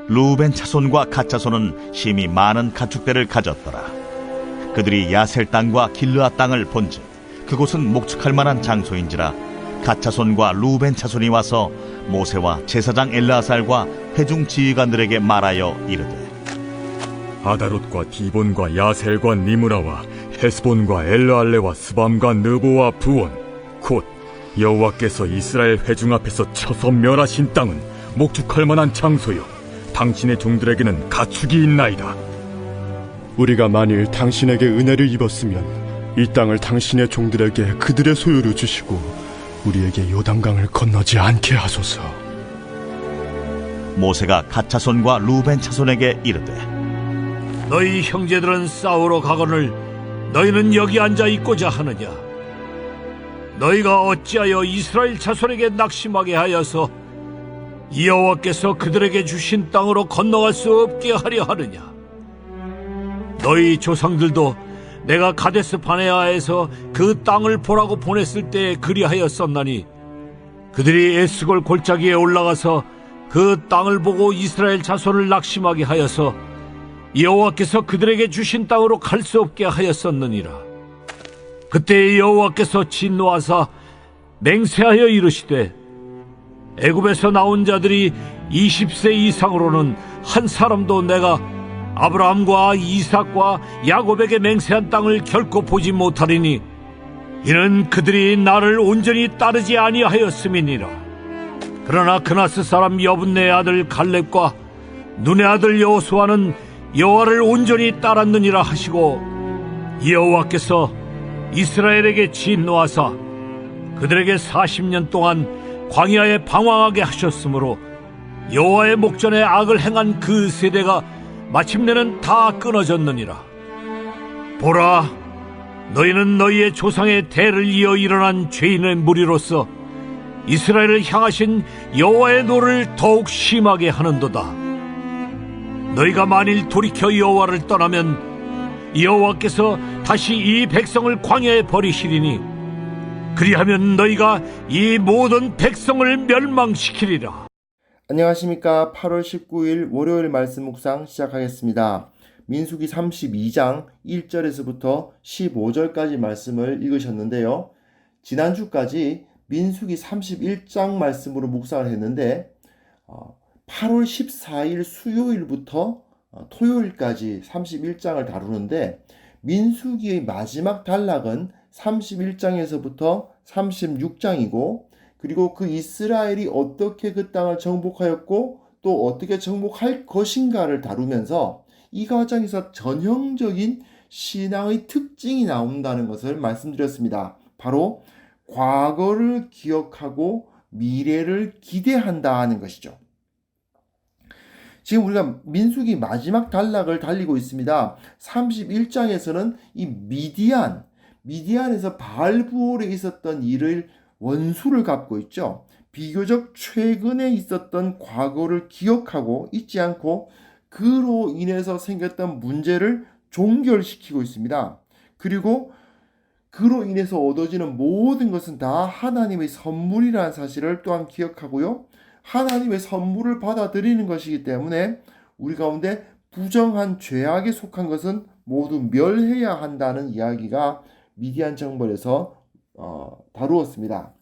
루벤 차손과 갓 차손은 심히 많은 가축대를 가졌더라. 그들이 야셀 땅과 길르앗 땅을 본즉 그곳은 목축할 만한 장소인지라 갓 차손과 루벤 차손이 와서 모세와 제사장 엘르아살과 회중 지휘관들에게 말하여 이르되 아다롯과 디본과 야셀과 니므라와 헤스본과 엘르알레와 스밤과 느보와 부온 곧 여호와께서 이스라엘 회중 앞에서 쳐서 멸하신 땅은 목축할 만한 장소요 당신의 종들에게는 가축이 있나이다. 우리가 만일 당신에게 은혜를 입었으면 이 땅을 당신의 종들에게 그들의 소유로 주시고 우리에게 요단강을 건너지 않게 하소서. 모세가 갓 차손과 루벤 차손에게 이르되 너희 형제들은 싸우러 가거늘 너희는 여기 앉아 있고자 하느냐? 너희가 어찌하여 이스라엘 자손에게 낙심하게 하여서 여호와께서 그들에게 주신 땅으로 건너갈 수 없게 하려 하느냐? 너희 조상들도 내가 가데스 바네아에서 그 땅을 보라고 보냈을 때 그리하였었나니 그들이 에스골 골짜기에 올라가서 그 땅을 보고 이스라엘 자손을 낙심하게 하여서 여호와께서 그들에게 주신 땅으로 갈 수 없게 하였었느니라. 그때 여호와께서 진노하사 맹세하여 이르시되 애굽에서 나온 자들이 20세 이상으로는 한 사람도 내가 아브라함과 이삭과 야곱에게 맹세한 땅을 결코 보지 못하리니 이는 그들이 나를 온전히 따르지 아니하였음이니라. 그러나 그나스 사람 여분네의 아들 갈렙과 눈의 아들 여호수아는 여호와를 온전히 따랐느니라 하시고 여호와께서 이스라엘에게 진노하사 그들에게 40년 동안 광야에 방황하게 하셨으므로 여호와의 목전에 악을 행한 그 세대가 마침내는 다 끊어졌느니라. 보라, 너희는 너희의 조상의 대를 이어 일어난 죄인의 무리로서 이스라엘을 향하신 여호와의 노를 더욱 심하게 하는도다. 너희가 만일 돌이켜 여호와를 떠나면 여호와께서 다시 이 백성을 광야에 버리시리니 그리하면 너희가 이 모든 백성을 멸망시키리라. 안녕하십니까. 8월 19일 월요일 말씀 묵상 시작하겠습니다. 민수기 32장 1절에서부터 15절까지 말씀을 읽으셨는데요. 지난주까지 민수기 31장 말씀으로 묵상을 했는데 8월 14일 수요일부터 토요일까지 31장을 다루는데 민수기의 마지막 단락은 31장에서부터 36장이고 그리고 그 이스라엘이 어떻게 그 땅을 정복하였고 또 어떻게 정복할 것인가를 다루면서 이 과정에서 전형적인 신앙의 특징이 나온다는 것을 말씀드렸습니다. 바로 과거를 기억하고 미래를 기대한다는 것이죠. 지금 우리가 민수기 마지막 단락을 달리고 있습니다. 31장에서는 이 미디안에서 바알부올에 있었던 일을 원수를 갚고 있죠. 비교적 최근에 있었던 과거를 기억하고 잊지 않고 그로 인해서 생겼던 문제를 종결시키고 있습니다. 그리고 그로 인해서 얻어지는 모든 것은 다 하나님의 선물이라는 사실을 또한 기억하고요. 하나님의 선물을 받아들이는 것이기 때문에 우리 가운데 부정한 죄악에 속한 것은 모두 멸해야 한다는 이야기가 미디안 정벌에서 다루었습니다.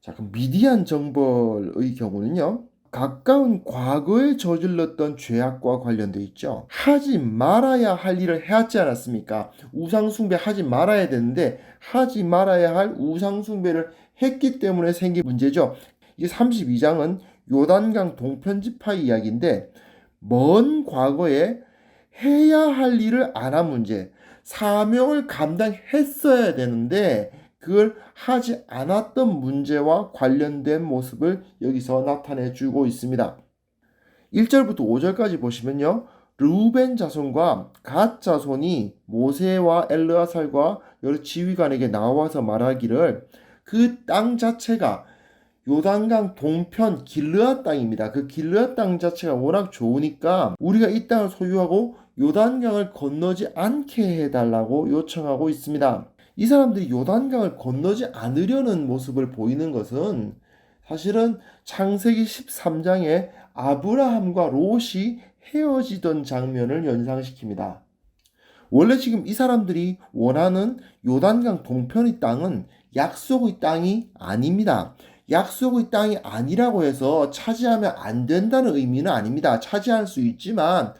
자, 그럼 미디안 정벌의 경우는요. 가까운 과거에 저질렀던 죄악과 관련되어 있죠. 하지 말아야 할 일을 해왔지 않았습니까? 우상숭배 하지 말아야 되는데 하지 말아야 할 우상숭배를 했기 때문에 생긴 문제죠. 이 32장은 요단강 동편지파 이야기인데 먼 과거에 해야 할 일을 안 한 문제, 사명을 감당했어야 되는데 그걸 하지 않았던 문제와 관련된 모습을 여기서 나타내 주고 있습니다. 1절부터 5절까지 보시면요. 르우벤 자손과 갓 자손이 모세와 엘르아살과 여러 지휘관에게 나와서 말하기를 그 땅 자체가 요단강 동편 길르앗 땅입니다. 그 길르앗 땅 자체가 워낙 좋으니까 우리가 이 땅을 소유하고 요단강을 건너지 않게 해달라고 요청하고 있습니다. 이 사람들이 요단강을 건너지 않으려는 모습을 보이는 것은 사실은 창세기 13장에 아브라함과 롯이 헤어지던 장면을 연상시킵니다. 원래 지금 이 사람들이 원하는 요단강 동편의 땅은 약속의 땅이 아닙니다. 약속의 땅이 아니라고 해서 차지하면 안 된다는 의미는 아닙니다. 차지할 수 있지만,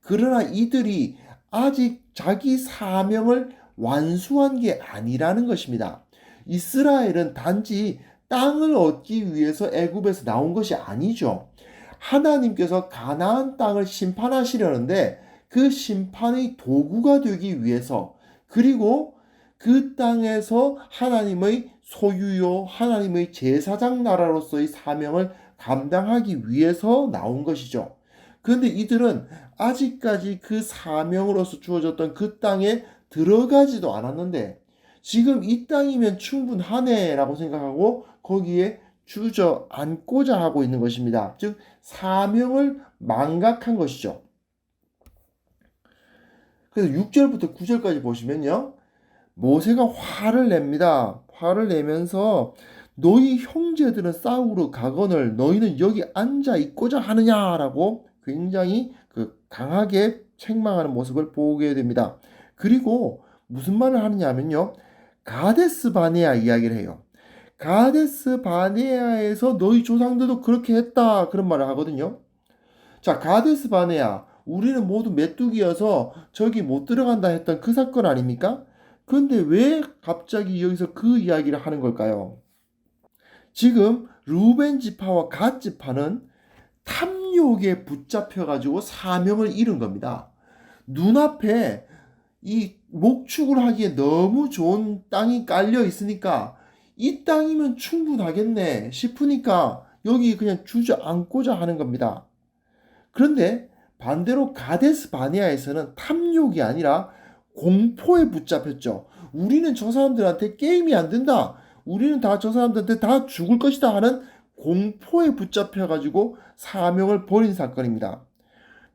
그러나 이들이 아직 자기 사명을 완수한 게 아니라는 것입니다. 이스라엘은 단지 땅을 얻기 위해서 애굽에서 나온 것이 아니죠. 하나님께서 가나안 땅을 심판하시려는데 그 심판의 도구가 되기 위해서, 그리고 그 땅에서 하나님의 소유요, 하나님의 제사장 나라로서의 사명을 감당하기 위해서 나온 것이죠. 그런데 이들은 아직까지 그 사명으로서 주어졌던 그 땅에 들어가지도 않았는데, 지금 이 땅이면 충분하네라고 생각하고 거기에 주저앉고자 하고 있는 것입니다. 즉 사명을 망각한 것이죠. 그래서 6절부터 9절까지 보시면요, 모세가 화를 냅니다. 화를 내면서 너희 형제들은 싸우러 가거늘 너희는 여기 앉아 있고자 하느냐라고 굉장히 강하게 책망하는 모습을 보게 됩니다. 그리고 무슨 말을 하느냐 하면요, 가데스 바네아 이야기를 해요. 가데스 바네아에서 너희 조상들도 그렇게 했다, 그런 말을 하거든요. 자, 가데스 바네아, 우리는 모두 메뚜기여서 저기 못 들어간다 했던 그 사건 아닙니까? 그런데 왜 갑자기 여기서 그 이야기를 하는 걸까요? 지금 루벤 지파와 갓 지파는 탐욕에 붙잡혀가지고 사명을 잃은 겁니다. 눈앞에 이 목축을 하기에 너무 좋은 땅이 깔려 있으니까 이 땅이면 충분하겠네 싶으니까 여기 그냥 주저앉고자 하는 겁니다. 그런데 반대로 가데스 바네아에서는 탐욕이 아니라 공포에 붙잡혔죠. 우리는 저 사람들한테 게임이 안 된다, 우리는 다 저 사람들한테 다 죽을 것이다 하는 공포에 붙잡혀가지고 사명을 버린 사건입니다.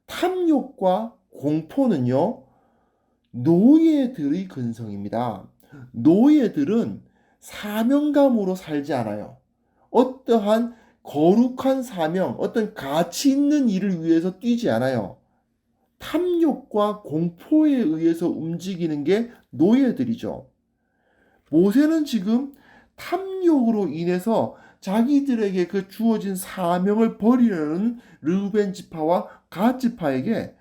탐욕과 공포는요, 노예들의 근성입니다. 노예들은 사명감으로 살지 않아요. 어떠한 거룩한 사명, 어떤 가치 있는 일을 위해서 뛰지 않아요. 탐욕과 공포에 의해서 움직이는 게 노예들이죠. 모세는 지금 탐욕으로 인해서 자기들에게 그 주어진 사명을 버리려는 르우벤 지파와 갓 지파에게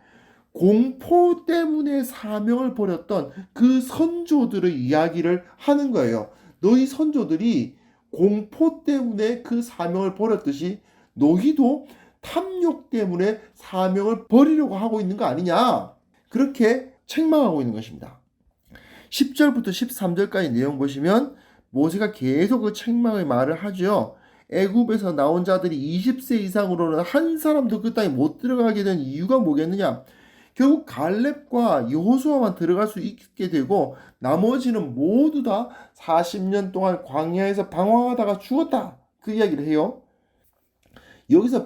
공포 때문에 사명을 버렸던 그 선조들의 이야기를 하는 거예요. 너희 선조들이 공포 때문에 그 사명을 버렸듯이 너희도 탐욕 때문에 사명을 버리려고 하고 있는 거 아니냐, 그렇게 책망하고 있는 것입니다. 10절부터 13절까지 내용 보시면 모세가 계속 그 책망의 말을 하죠. 애굽에서 나온 자들이 20세 이상으로는 한 사람도 그 땅에 못 들어가게 된 이유가 뭐겠느냐, 결국 갈렙과 여호수아만 들어갈 수 있게 되고 나머지는 모두 다 40년 동안 광야에서 방황하다가 죽었다, 그 이야기를 해요. 여기서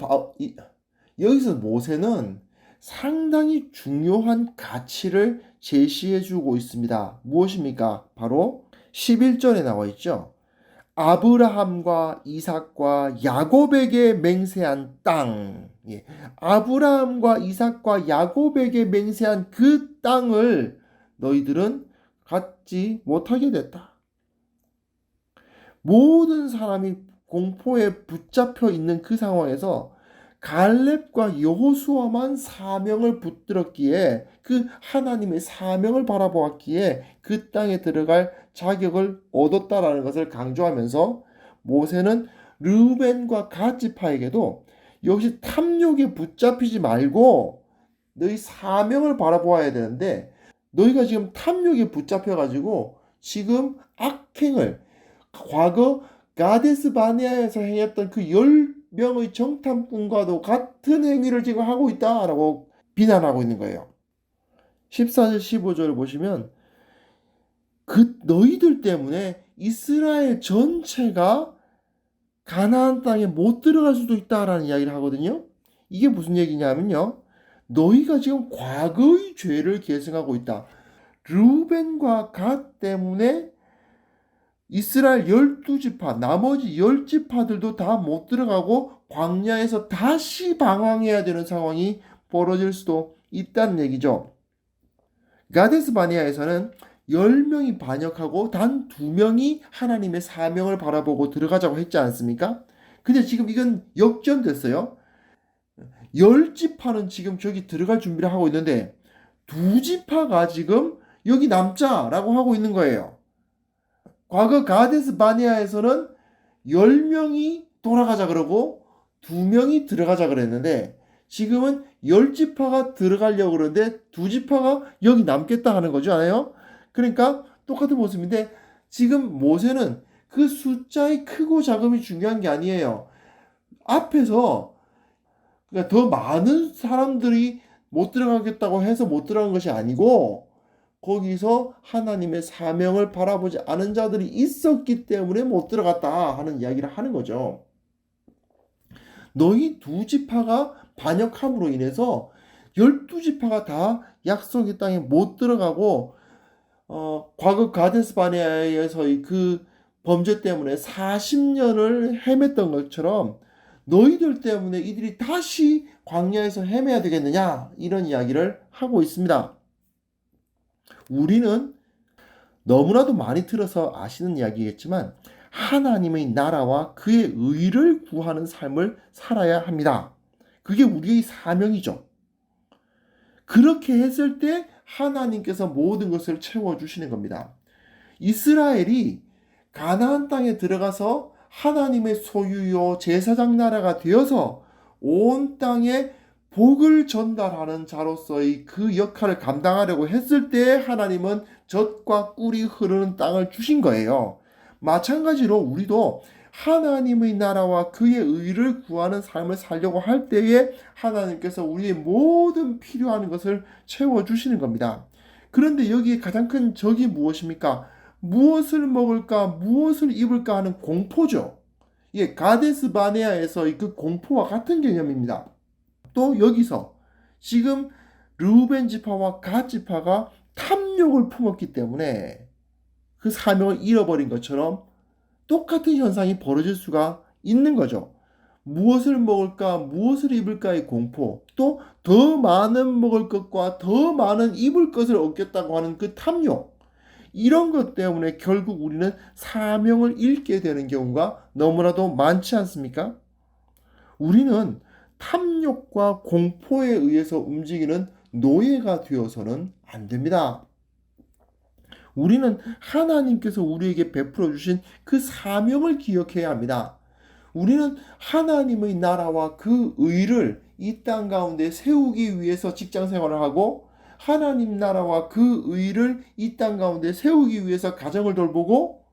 모세는 상당히 중요한 가치를 제시해 주고 있습니다. 무엇입니까? 바로 11절에 나와 있죠. 아브라함과 이삭과 야곱에게 맹세한 땅. 예. 아브라함과 이삭과 야곱에게 맹세한 그 땅을 너희들은 갖지 못하게 됐다. 모든 사람이 공포에 붙잡혀 있는 그 상황에서 갈렙과 여호수아만 사명을 붙들었기에, 그 하나님의 사명을 바라보았기에 그 땅에 들어갈 자격을 얻었다라는 것을 강조하면서 모세는 르우벤과 갓 지파에게도 역시 탐욕에 붙잡히지 말고 너희 사명을 바라보아야 되는데, 너희가 지금 탐욕에 붙잡혀가지고 지금 악행을, 과거 가데스 바네아에서 행했던 그 10명의 정탐꾼과도 같은 행위를 지금 하고 있다라고 비난하고 있는 거예요. 14절 15절을 보시면 너희들 때문에 이스라엘 전체가 가나안 땅에 못 들어갈 수도 있다라는 이야기를 하거든요. 이게 무슨 얘기냐면요, 너희가 지금 과거의 죄를 계승하고 있다. 르우벤과 갓 때문에 이스라엘 12지파, 나머지 10지파들도 다 못 들어가고 광야에서 다시 방황해야 되는 상황이 벌어질 수도 있다는 얘기죠. 가데스 바네아에서는 10명이 반역하고 단 2명이 하나님의 사명을 바라보고 들어가자고 했지 않습니까? 근데 지금 이건 역전됐어요. 10지파는 지금 저기 들어갈 준비를 하고 있는데 2지파가 지금 여기 남자라고 하고 있는 거예요. 과거 가데스 바네아에서는 10명이 돌아가자 그러고 2명이 들어가자 그랬는데 지금은 10지파가 들어가려고 그러는데 2지파가 여기 남겠다 하는 거죠. 않아요? 그러니까 똑같은 모습인데 지금 모세는 그 숫자의 크고 작음이 중요한 게 아니에요. 앞에서 그러니까 더 많은 사람들이 못 들어가겠다고 해서 못 들어간 것이 아니고 거기서 하나님의 사명을 바라보지 않은 자들이 있었기 때문에 못 들어갔다 하는 이야기를 하는 거죠. 너희 2지파가 반역함으로 인해서 12지파가 다 약속의 땅에 못 들어가고 과거 가데스 바네아에서의 그 범죄 때문에 40년을 헤맸던 것처럼 너희들 때문에 이들이 다시 광야에서 헤매야 되겠느냐 이런 이야기를 하고 있습니다. 우리는 너무나도 많이 들어서 아시는 이야기겠지만 하나님의 나라와 그의 의를 구하는 삶을 살아야 합니다. 그게 우리의 사명이죠. 그렇게 했을 때 하나님께서 모든 것을 채워주시는 겁니다. 이스라엘이 가나안 땅에 들어가서 하나님의 소유요 제사장 나라가 되어서 온 땅에 복을 전달하는 자로서의 그 역할을 감당하려고 했을 때 하나님은 젖과 꿀이 흐르는 땅을 주신 거예요. 마찬가지로 우리도 하나님의 나라와 그의 의를 구하는 삶을 살려고 할 때에 하나님께서 우리의 모든 필요한 것을 채워주시는 겁니다. 그런데 여기에 가장 큰 적이 무엇입니까? 무엇을 먹을까, 무엇을 입을까 하는 공포죠. 이게 가데스 바네아에서의 그 공포와 같은 개념입니다. 또 여기서 지금 르우벤 지파와 갓 지파가 탐욕을 품었기 때문에 그 사명을 잃어버린 것처럼 똑같은 현상이 벌어질 수가 있는 거죠. 무엇을 먹을까, 무엇을 입을까의 공포, 또 더 많은 먹을 것과 더 많은 입을 것을 얻겠다고 하는 그 탐욕, 이런 것 때문에 결국 우리는 사명을 잃게 되는 경우가 너무나도 많지 않습니까? 우리는 탐욕과 공포에 의해서 움직이는 노예가 되어서는 안 됩니다. 우리는 하나님께서 우리에게 베풀어 주신 그 사명을 기억해야 합니다. 우리는 하나님의 나라와 그 의를 이 땅 가운데 세우기 위해서 직장 생활을 하고 하나님 나라와 그 의를 이 땅 가운데 세우기 위해서 가정을 돌보고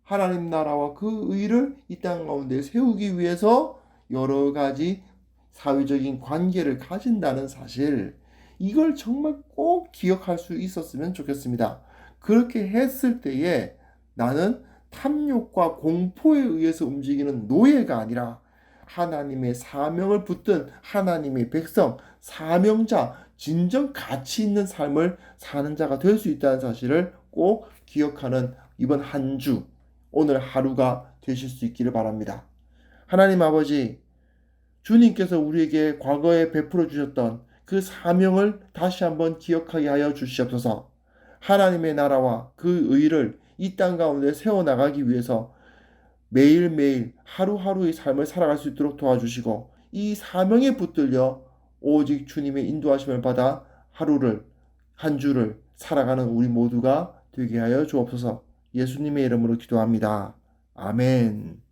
하나님 나라와 그 의를 이 땅 가운데 세우기 위해서 여러 가지 사회적인 관계를 가진다는 사실, 이걸 정말 꼭 기억할 수 있었으면 좋겠습니다. 그렇게 했을 때에 나는 탐욕과 공포에 의해서 움직이는 노예가 아니라 하나님의 사명을 붙든 하나님의 백성, 사명자, 진정 가치 있는 삶을 사는 자가 될 수 있다는 사실을 꼭 기억하는 이번 한 주, 오늘 하루가 되실 수 있기를 바랍니다. 하나님 아버지, 주님께서 우리에게 과거에 베풀어 주셨던 그 사명을 다시 한번 기억하게 하여 주시옵소서. 하나님의 나라와 그 의를 이 땅 가운데 세워나가기 위해서 매일매일 하루하루의 삶을 살아갈 수 있도록 도와주시고 이 사명에 붙들려 오직 주님의 인도하심을 받아 하루를, 한 주를 살아가는 우리 모두가 되게 하여 주옵소서. 예수님의 이름으로 기도합니다. 아멘.